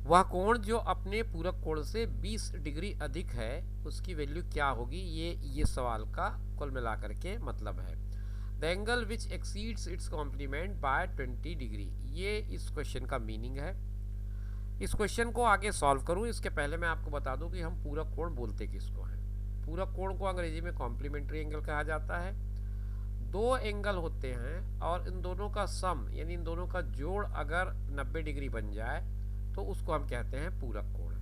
वह कोण जो अपने पूरक कोण से 20 डिग्री अधिक है उसकी वैल्यू क्या होगी, ये सवाल का कुल मिलाकर के मतलब है। The angle which exceeds its complement by 20 degree, ये इस क्वेश्चन का मीनिंग है। इस क्वेश्चन को आगे सॉल्व करूं इसके पहले मैं आपको बता दूं कि हम पूरक कोण बोलते किसको हैं। पूरक कोण को अंग्रेजी में कॉम्प्लीमेंट्री एंगल कहा जाता है। दो एंगल होते हैं और इन दोनों का सम यानी इन दोनों का जोड़ अगर 90 डिग्री बन जाए तो उसको हम कहते हैं पूरक कोण।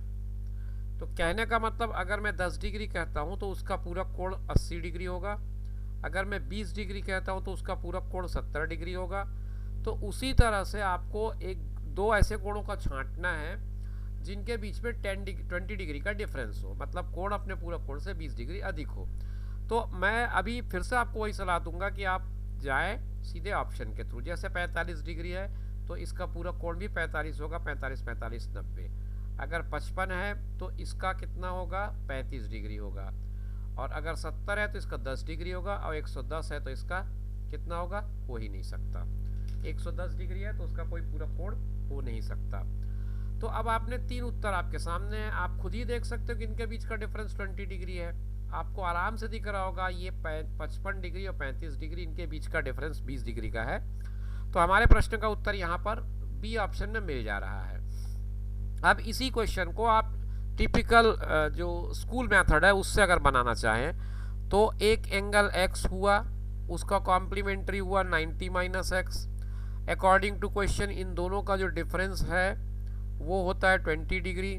तो कहने का मतलब अगर मैं 10 डिग्री कहता हूं तो उसका पूरक कोण 80 डिग्री होगा, अगर मैं 20 डिग्री कहता हूं तो उसका पूरक कोण 70 डिग्री होगा। तो उसी तरह से आपको दो ऐसे कोणों का छांटना है जिनके बीच में 20 डिग्री का डिफरेंस हो, मतलब कोण अपने पूरक कोण से 20 डिग्री अधिक हो। तो मैं अभी फिर से आपको वही सलाह दूंगा कि आप जाएं सीधे ऑप्शन के थ्रू। जैसे 45 डिग्री है तो इसका पूरक कोण भी 45 होगा, 45 45 90। अगर 55 है तो इसका कितना होगा, 35 डिग्री होगा। और अगर 70 है तो इसका 10 डिग्री होगा, और 110 है तो इसका कितना होगा, हो ही नहीं सकता। 110 डिग्री है तो उसका कोई पूरक कोण हो नहीं सकता। तो अब आपने तीन उत्तर आपके सामने हैं, आप खुद ही देख सकते हो कि इनके बीच का डिफरेंस 20 डिग्री है। आपको आराम से दिख रहा होगा ये 55 डिग्री और 35 डिग्री, इनके बीच का डिफरेंस 20 डिग्री का है। तो हमारे प्रश्न का उत्तर यहाँ पर बी ऑप्शन में मिल जा रहा है। अब इसी क्वेश्चन को आप टिपिकल जो स्कूल मेथड है उससे अगर बनाना चाहें तो एक एंगल x हुआ, उसका कॉम्प्लीमेंट्री हुआ 90 minus x. According to question इन दोनों का जो डिफरेंस है वो होता है 20 डिग्री।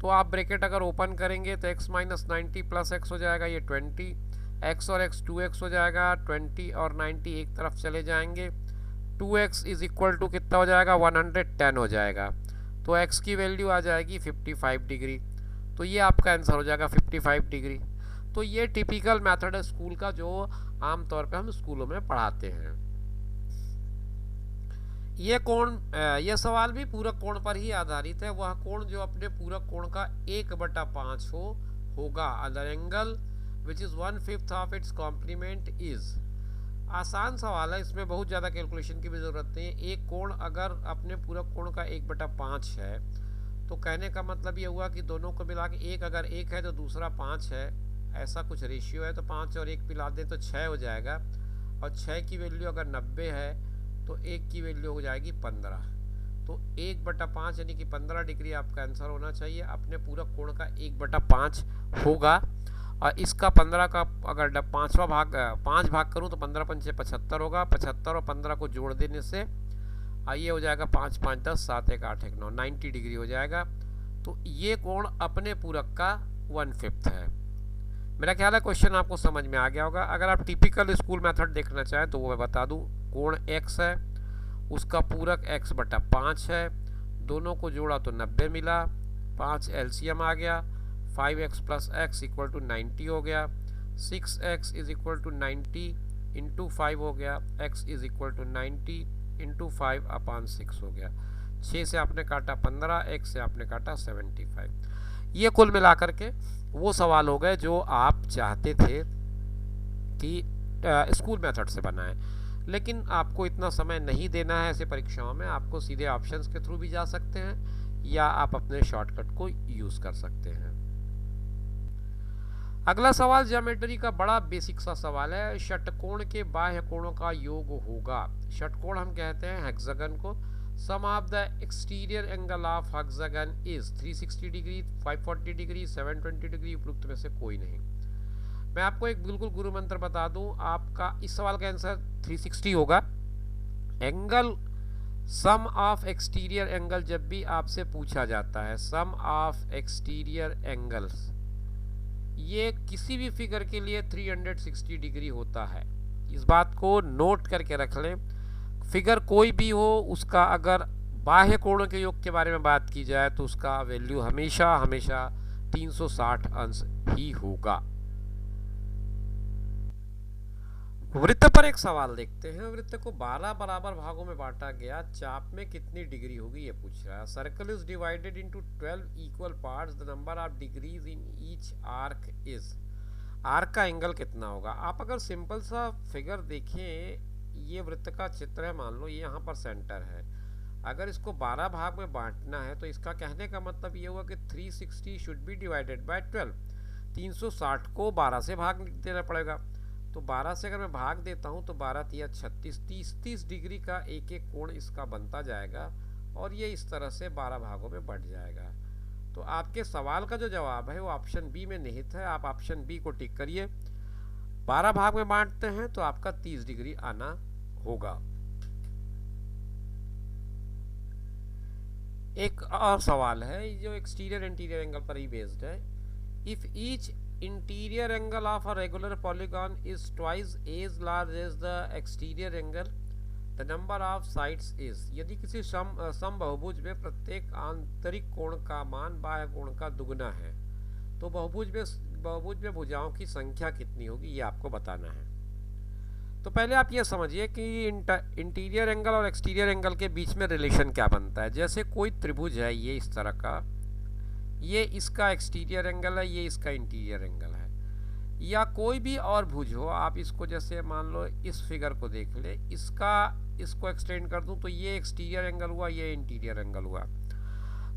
तो आप ब्रैकेट अगर ओपन करेंगे तो x माइनस 90 प्लस एक्स हो जाएगा, ये 20, x और x 2x हो जाएगा, 20 और 90 एक तरफ चले जाएंगे, 2x इज इक्वल टू कितना हो जाएगा, 110 हो जाएगा। तो x की वैल्यू आ जाएगी 55 डिग्री। तो ये आपका आंसर हो जाएगा 55 डिग्री। तो ये टिपिकल मेथड है स्कूल का जो आमतौर पे हम स्कूलों में पढ़ाते हैं। ये सवाल भी पूरक कोण पर ही आधारित है। वह कोण जो अपने पूरक कोण का 1/5 होगा। Other angle which is 1/5 of its complement is. आसान सवाल है, इसमें बहुत ज़्यादा कैलकुलेशन की भी ज़रूरत नहीं है। एक कोण अगर अपने पूरक कोण का 1/5 है तो कहने का मतलब ये हुआ कि दोनों को मिला के एक अगर 1 है तो दूसरा 5 है, ऐसा कुछ रेशियो है। तो 5 और 1 मिला दें तो 6 हो जाएगा, और 6 की वैल्यू अगर 90 है तो 1 की वैल्यू हो जाएगी 15। तो 1/5 यानी कि 15 डिग्री आपका आंसर होना चाहिए। अपने पूरक कोण का 1/5 होगा, और इसका 15 का अगर 5 भाग करूं तो 15 पंचे 75 होगा। 75 और 15 को जोड़ देने से ये हो जाएगा 5 5 10 7 1 8 1 9, 90 डिग्री हो जाएगा। तो ये कोण अपने पूरक का 1/5 है। मेरा ख्याल है क्वेश्चन आपको समझ में आ गया होगा। अगर आप टिपिकल स्कूल मेथड देखना चाहें तो वो मैं बता दूं। कोण x है, उसका पूरक x/5 है, दोनों को जोड़ा तो 90 मिला, 5 एलसीएम आ गया, 5x plus x equal to 90 हो गया, 6x is equal to 90 into 5 हो गया, x is equal to 90 into 5/6 हो गया। 6 से आपने काटा 15, x से आपने काटा 75। ये कुल मिलाकर के वो सवाल हो गए जो आप चाहते थे कि स्कूल मेथड से बनाएं। लेकिन आपको इतना समय नहीं देना है ऐसे परीक्षाओं में। आपको सीधे ऑप्शंस के थ्रू भी जा सकते हैं या आप अपने शॉर्टकट को यूज़ कर सकते हैं। अगला सवाल ज्योमेट्री का बड़ा बेसिक सा सवाल है। षटकोण के बाह्य कोणों का योग होगा। षटकोण हम कहते हैं हेक्सागन को। Sum of the exterior angle of hexagon is 360 degree, 540 degree, 720 degree. उपरोक्त में से कोई नहीं। मैं आपको एक बिल्कुल गुरु मंत्र बता दूं, आपका इस सवाल का आंसर 360 होगा। Angle sum of exterior angle जब भी आपसे पूछा जाता है, सम ऑफ एक्सटीरियर एंगल्स, ये किसी भी फिगर के लिए 360 डिग्री होता है। इस बात को नोट करके रख लें। फिगर कोई भी हो, उसका अगर बाह्य कोणों के योग के बारे में बात की जाए तो उसका वैल्यू हमेशा हमेशा 360 अंश ही होगा। वृत्त पर एक सवाल देखते हैं। वृत्त को 12 बराबर भागों में बांटा गया, चाप में कितनी डिग्री होगी ये पूछ रहा है। Circle is divided into 12 equal parts, the number of degrees in each arc is. Arc का एंगल कितना होगा। आप अगर सिंपल सा फिगर देखें, ये वृत्त का चित्र है, मान लो ये यहाँ पर सेंटर है। अगर इसको 12 भाग में बांटना है तो इसका कहने का मतलब ये हुआ कि 360 शुड बी डिवाइडेड बाय 12। 360 को 12 से भाग देना पड़ेगा। तो 12 से अगर मैं भाग देता हूँ तो 12 तिया 36, 30 डिग्री का एक एक कोण इसका बनता जाएगा और ये इस तरह से 12 भागों में बढ़ जाएगा। तो आपके सवाल का जो जवाब है वो ऑप्शन बी में निहित है। आप ऑप्शन बी को टिक करिए। 12 भाग में बांटते हैं तो आपका 30 डिग्री आना होगा। एक और सवाल है जो एक्सटीरियर इंटीरियर एंगल पर ही बेस्ड है। If each interior angle of a regular polygon is twice as large as the exterior angle, the number of sides is. यदि किसी समबहुभुज में प्रत्येक आंतरिक कोण का मान बाह्य कोण का दुगुना है तो बहुभुज में भुजाओं की संख्या कितनी होगी, ये आपको बताना है। तो पहले आप ये समझिए कि इंटीरियर एंगल और एक्सटीरियर एंगल के बीच में रिलेशन क्या बनता है। जैसे कोई त्रिभुज है ये इस तरह का, ये इसका एक्सटीरियर एंगल है, ये इसका इंटीरियर एंगल है। या कोई भी और भुज हो, आप इसको जैसे मान लो इस फिगर को देख ले, इसको एक्सटेंड कर दूं तो ये एक्सटीरियर एंगल हुआ, ये इंटीरियर एंगल हुआ।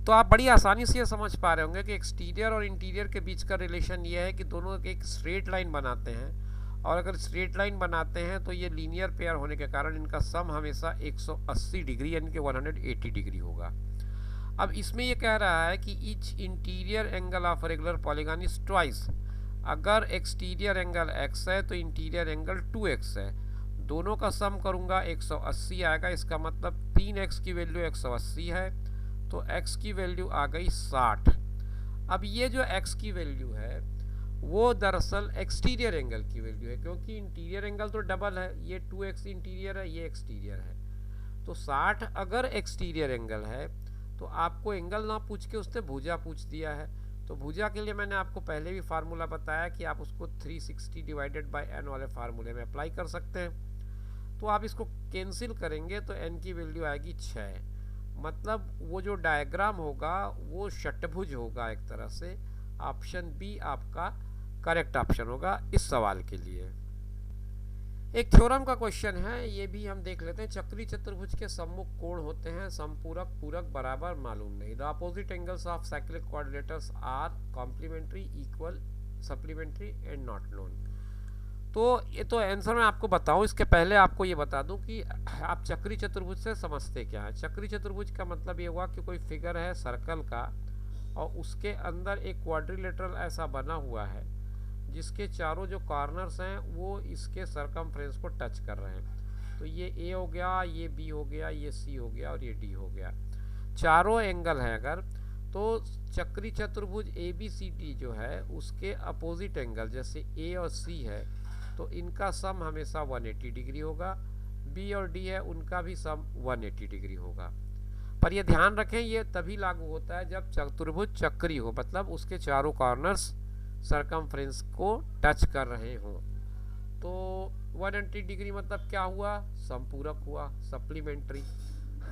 तो आप बड़ी आसानी से ये समझ पा रहे होंगे कि एक्सटीरियर और इंटीरियर के बीच का रिलेशन ये है कि दोनों एक स्ट्रेट लाइन बनाते हैं, और अगर स्ट्रेट लाइन बनाते हैं तो ये लीनियर पेयर होने के कारण इनका सम हमेशा 180 डिग्री यानी कि 180 डिग्री होगा। अब इसमें ये कह रहा है कि each interior angle of regular polygon is twice. अगर एक्सटीरियर एंगल x है तो इंटीरियर एंगल 2x है। दोनों का सम करूंगा 180 आएगा। इसका मतलब 3x की वैल्यू 180 है तो x की वैल्यू आ गई 60। अब ये जो x की वैल्यू है वो दरअसल एक्सटीरियर एंगल की वैल्यू है, क्योंकि इंटीरियर एंगल तो डबल है, ये 2x इंटीरियर है, ये एक्सटीरियर है। तो 60 अगर एक्सटीरियर एंगल है तो आपको एंगल ना पूछ के उसने भुजा पूछ दिया है। तो भुजा के लिए मैंने आपको पहले भी फार्मूला बताया कि आप उसको 360 डिवाइडेड बाय n वाले फार्मूले में अप्लाई कर सकते हैं। तो आप इसको कैंसिल करेंगे तो n की वैल्यू आएगी 6। मतलब वो जो डायग्राम होगा वो षटभुज होगा एक तरह से। ऑप्शन बी आपका करेक्ट ऑप्शन होगा इस सवाल के लिए। एक थ्योरम का क्वेश्चन है, ये भी हम देख लेते हैं। चक्री चतुर्भुज के सम्मुख कोण होते हैं समपूरक, पूरक, बराबर, मालूम नहीं। The opposite angles of cyclic coordinators are complementary, equal, supplementary and not known. तो ये तो आंसर मैं आपको बताऊं, इसके पहले आपको ये बता दूं कि आप चक्री चतुर्भुज से समझते क्या है। चक्री चतुर्भुज का मतलब ये हुआ कि कोई फिगर है सर्कल का और उसके अंदर एक क्वाड्रिलेटरल ऐसा बना हुआ है जिसके चारों जो कॉर्नर्स हैं वो इसके सरकमफ्रेंस को टच कर रहे हैं। तो ये ए हो गया, ये बी हो गया, ये सी हो गया और ये डी हो गया। चारों एंगल हैं अगर, तो चक्री चतुर्भुज ए बी सी डी जो है उसके अपोजिट एंगल जैसे ए और सी है तो इनका सम हमेशा 180 डिग्री होगा। बी और डी है उनका भी सम 180 डिग्री होगा। पर ये ध्यान रखें ये तभी लागू होता है जब चतुर्भुज चक्री हो, मतलब उसके चारों कॉर्नर्स सरकमफ्रेंस को टच कर रहे हों। तो 180 डिग्री मतलब क्या हुआ, संपूरक हुआ, सप्लीमेंट्री।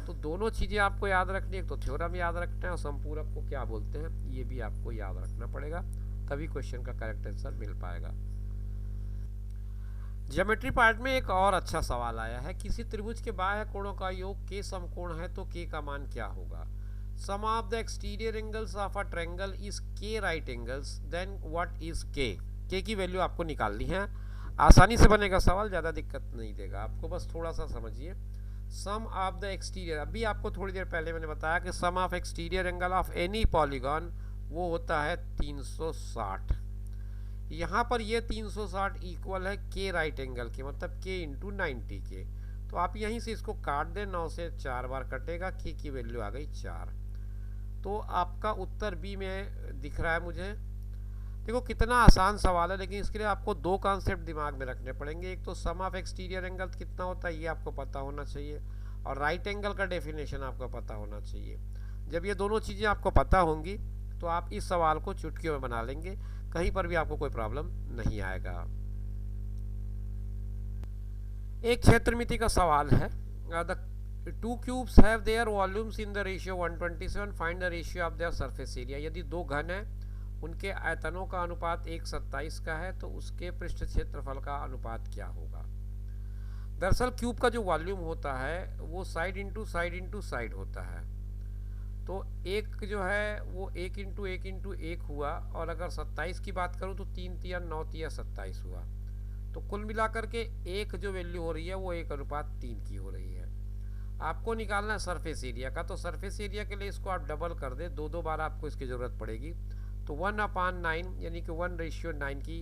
तो दोनों चीज़ें आपको याद रखनी है, एक तो थ्योरम याद रखना है और संपूरक को क्या बोलते हैं ये भी आपको याद रखना पड़ेगा, तभी क्वेश्चन का करेक्ट आंसर मिल पाएगा। ज्योमेट्री पार्ट में एक और अच्छा सवाल आया है, किसी त्रिभुज के बाह्य कोणों का योग k समकोण है तो k का मान क्या होगा। Sum of the exterior angles of a triangle is k right angles, then what is k। k की वैल्यू आपको निकालनी है। आसानी से बनेगा सवाल, ज़्यादा दिक्कत नहीं देगा आपको, बस थोड़ा सा समझिए। सम ऑफ द एक्सटीरियर, अभी आपको थोड़ी देर पहले मैंने बताया कि sum of exterior angle of any polygon वो होता है 360। यहाँ पर ये 360 इक्वल है k राइट एंगल के, मतलब k इंटू 90 के। तो आप यहीं से इसको काट दें, 9 से 4 बार कटेगा, k की वैल्यू आ गई 4। तो आपका उत्तर बी में दिख रहा है मुझे। देखो कितना आसान सवाल है, लेकिन इसके लिए आपको दो कॉन्सेप्ट दिमाग में रखने पड़ेंगे। एक तो सम ऑफ एक्सटीरियर एंगल कितना होता है ये आपको पता होना चाहिए, और राइट एंगल का डेफिनेशन आपको पता होना चाहिए। जब ये दोनों चीज़ें आपको पता होंगी तो आप इस सवाल को चुटकियों में बना लेंगे, कहीं पर भी आपको कोई प्रॉब्लम नहीं आएगा। एक क्षेत्रमिति का सवाल है, the two cubes have their volumes in the ratio 127, find the ratio of their surface area. यदि दो घन हैं उनके आयतनों का अनुपात 1:27 का है तो उसके पृष्ठ क्षेत्रफल का अनुपात क्या होगा। दरअसल क्यूब का जो वॉल्यूम होता है वो side into side into side होता है, तो एक जो है वो एक इंटू एक हुआ, और अगर 27 की बात करूँ तो 3 तिया 9 तिया 27 हुआ। तो कुल मिलाकर के एक जो वैल्यू हो रही है वो 1:3 की हो रही है। आपको निकालना है सरफेस एरिया का, तो सरफेस एरिया के लिए इसको आप डबल कर दे, दो बार आपको इसकी ज़रूरत पड़ेगी। तो 1/9 यानी कि 1:9 की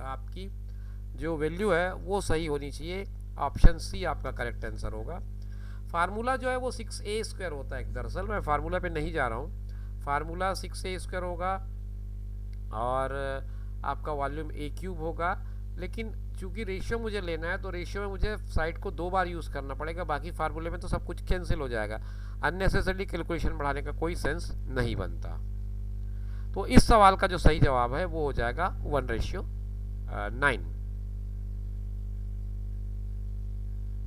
आपकी जो वैल्यू है वो सही होनी चाहिए। ऑप्शन सी आपका करेक्ट आंसर होगा। फार्मूला जो है वो 6a² होता है। दरअसल मैं फार्मूला पे नहीं जा रहा हूँ, फार्मूला 6a² होगा और आपका वॉल्यूम a³ होगा। लेकिन चूंकि रेशियो मुझे लेना है तो रेशियो में मुझे साइड को 2 बार यूज़ करना पड़ेगा, बाकी फार्मूले में तो सब कुछ कैंसिल हो जाएगा। अननेसेसरी कैलकुलेशन बढ़ाने का कोई सेंस नहीं बनता। तो इस सवाल का जो सही जवाब है वो हो जाएगा 1:9।